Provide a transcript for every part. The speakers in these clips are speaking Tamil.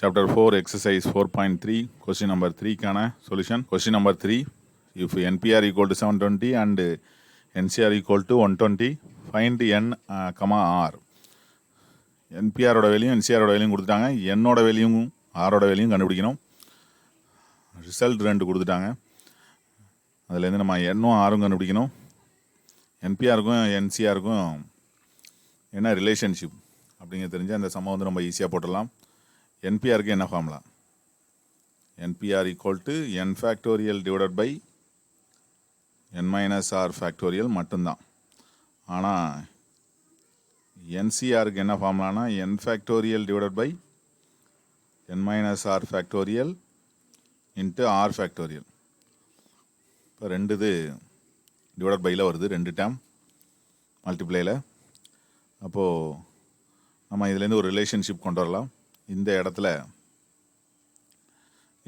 Chapter 4, exercise 4.3, question number 3 கான solution. Question number 3, if NPR equal to 720 and NCR equal to 120, find N, R. NPR ஓட வேல்யூம் NCR ஓட வேல்யூம் கொடுத்துட்டாங்க. N ஓட வேல்யூம் R ஓட வேல்யூம் கண்டுபிடிக்கணும். ரிசல்ட் 2 கொடுத்துட்டாங்க. அதுலேருந்து நம்ம N-ம் R-ம் கண்டுபிடிக்கணும். NPR-க்கும் NCR-க்கும் என்ன ரிலேஷன்ஷிப் அப்படிங்கிறது தெரிஞ்சு அந்த சம்மை வந்து நம்ம ஈஸியாக போட்டுடலாம். NPR-க்கு என்ன formula? NPR equal to n factorial divided by n minus r factorial மட்டும்தான். ஆனால் NCR-க்கு என்ன ஃபார்முலானா n factorial divided by n minus r factorial into r factorial. இப்போ ரெண்டு இது டிவைடட் பையில் வருது, ரெண்டு டேம் மல்டிப்ளையில். அப்போது நம்ம இதுலேருந்து ஒரு ரிலேஷன்ஷிப் கொண்டு வரலாம். இந்த இடத்துல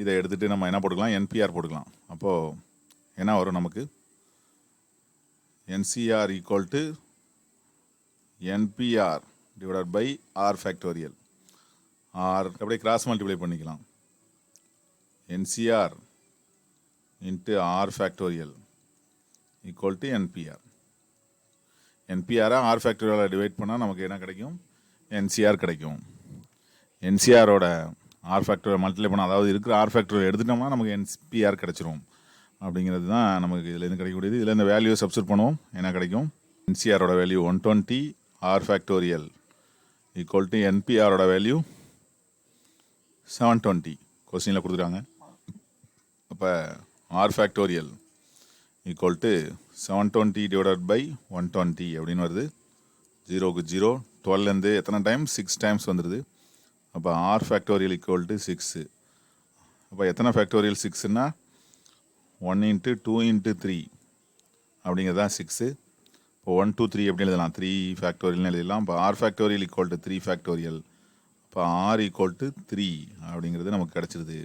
இதை எடுத்துகிட்டு நம்ம என்ன போட்டுக்கலாம், NPR போட்டுக்கலாம். அப்போது என்ன வரும் நமக்கு? NCR equal to NPR divided by r factorial. R அப்படியே கிராஸ் மல்டிப்ளை பண்ணிக்கலாம். NCR into r factorial equal to NPR. NPR-ஐ ஆர் ஃபேக்டோரியலை டிவைட் பண்ணால் நமக்கு என்ன கிடைக்கும்? NCR கிடைக்கும். NCR-ஓட ஆர் ஃபேக்டோரியல் மல்டிப்ளை பண்ணால், அதாவது இருக்கிற ஆர் ஃபேக்டோரியல் எடுத்துட்டோம்னா நமக்கு NPR கிடச்சிரும். அப்படிங்கிறது தான் நமக்கு இதுலேருந்து கிடைக்கக்கூடியது. இதில் இந்த வேல்யூ சப்ஸ்டிட் பண்ணுவோம், என்ன கிடைக்கும்? NCR-ஓட value 120, r factorial equal to NPR-ஓட வேல்யூ 720. கொஸ்டினில் கொடுத்துட்டாங்க. அப்போ r factorial equal to 720 divided by 120 அப்படின்னு வருது. 0க்கு 0, 12லேருந்து எத்தனை டைம்? 6 டைம்ஸ் வந்துடுது. அப்போ ஆர் ஃபேக்டோரியல் ஈக்குவல் டு 6. அப்போ எத்தனை ஃபேக்டோரியல் 6ன்னா 1 இன்ட்டு 2 இன்ட்டு 3 அப்படிங்கிறது தான் 6. இப்போ 1 2 3 எப்படி எழுதலாம்? 3 ஃபேக்டோரியல்னு எழுதலாம். இப்போ r factorial equal to 3 factorial. இப்போ ஆர் ஈக்குவல் டு 3 அப்படிங்கிறது நமக்கு கிடச்சிருது.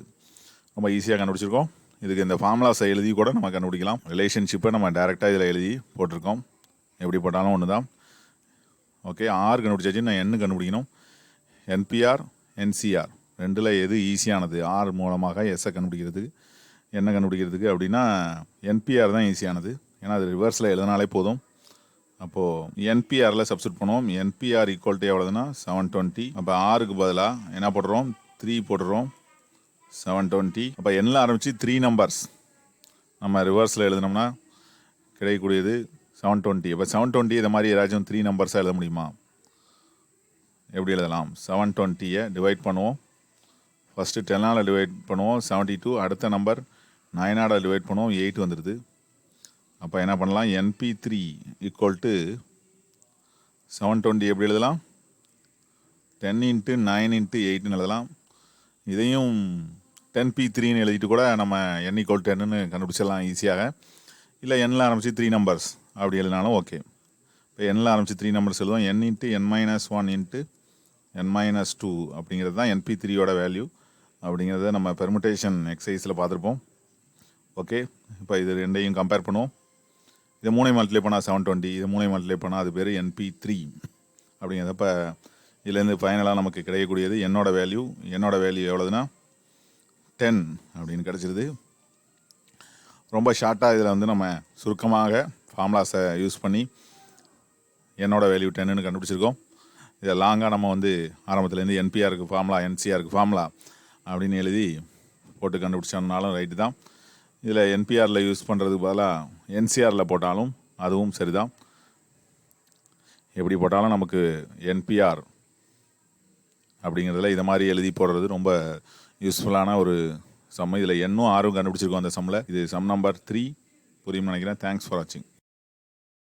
ரொம்ப ஈஸியாக கண்டுபிடிச்சிருக்கோம். இதுக்கு இந்த ஃபார்முலாஸை எழுதி கூட நம்ம கண்டுபிடிக்கலாம். ரிலேஷன்ஷிப்பை நம்ம டேரெக்டாக இதில் எழுதி போட்டிருக்கோம். எப்படி போட்டாலும் ஒன்று தான். ஓகே, ஆர் கண்டுபிடிச்சாச்சு. நான் N கண்டுபிடிக்கணும். NPR NCR ரெண்டில் எது ஈஸியானது? ஆர் மூலமாக எஸ்ஸை கண்டுபிடிக்கிறதுக்கு, என்ன கண்டுபிடிக்கிறதுக்கு அப்படின்னா NPR தான் ஈஸியானது. ஏன்னா அது ரிவர்ஸில் எழுதினாலே போதும். அப்போது NPR-ல் சப்ஸ்டிட் பண்ணுவோம். NPR ஈக்குவல் டு எவ்வளோதுன்னா 720. அப்போ ஆருக்கு பதிலாக என்ன போடுறோம்? 3 போடுறோம். 720. அப்போ N-ல் ஆரம்பித்து 3 நம்பர்ஸ் நம்ம ரிவர்ஸில் எழுதினோம்னா கிடைக்கக்கூடியது 720. இப்போ 720 இதை மாதிரி ஏதாச்சும் 3 நம்பர்ஸாக எழுத முடியுமா? எப்படி எழுதலாம்? 720-ஐ டிவைட் பண்ணுவோம். ஃபஸ்ட்டு 10-ஆல் டிவைட் பண்ணுவோம், 72. அடுத்த நம்பர் 9-ஆல் டிவைட் பண்ணுவோம், 8 வந்துடுது. அப்போ என்ன பண்ணலாம்? NP3 ஈக்குவல் டு 720 எப்படி எழுதலாம்? 10 இன்ட்டு 9 இன்ட்டு 8ன்னு எழுதலாம். இதையும் 10P3ன்னு எழுதிட்டு கூட நம்ம N ஈக்குவல் 10ன்னு கண்டுபிடிச்சிடலாம் ஈஸியாக. இல்லை N-ல் ஆரம்பித்து 3 நம்பர்ஸ் அப்படி எழுதினாலும் ஓகே. இப்போ N-ல் ஆரம்பித்து 3 நம்பர்ஸ் எழுதுவோம். N into N-1 into N-2 அப்படிங்கிறது தான் NP3-யோட வேல்யூ. அப்படிங்கிறத நம்ம பெர்முட்டேஷன் எக்ஸசைஸில் பார்த்துருப்போம். ஓகே, இப்போ இது ரெண்டையும் கம்பேர் பண்ணுவோம். இதை 3 மல்டிப்ளை பண்ணால் 720, இது 3 மல்டிப்ளை பண்ணால் அது பேர் NP3 அப்படிங்கிறத. இப்போ இதுலேருந்து ஃபைனலாக நமக்கு கிடைக்கக்கூடியது என்னோட வேல்யூ எவ்வளோதுன்னா 10 அப்படின்னு கிடச்சிருது. ரொம்ப ஷார்ட்டாக இதில் வந்து நம்ம சுருக்கமாக ஃபார்முலாஸை யூஸ் பண்ணி என்னோட வேல்யூ 10ன்னு கண்டுபிடிச்சிருக்கோம். இதை லாங்காக நம்ம வந்து ஆரம்பத்துலேருந்து NPR-க்கு ஃபார்முலா, NCR-க்கு ஃபார்முலா அப்படின்னு எழுதி போட்டு கண்டுபிடிச்சோம்னாலும் ரைட்டு தான். இதில் NPR-ல் யூஸ் பண்ணுறதுக்கு பதிலாக NCR-ல் போட்டாலும் அதுவும் சரிதான். எப்படி போட்டாலும் நமக்கு NPR அப்படிங்கிறதுல இதை மாதிரி எழுதி போடுறது ரொம்ப யூஸ்ஃபுல்லான ஒரு சம். இதில் N-ம் R-ம் கண்டுபிடிச்சிருக்கோம் அந்த சம்மில். இது சம் நம்பர் 3 புரியும்னு நினைக்கிறேன். தேங்க்ஸ் ஃபார் வாட்சிங்.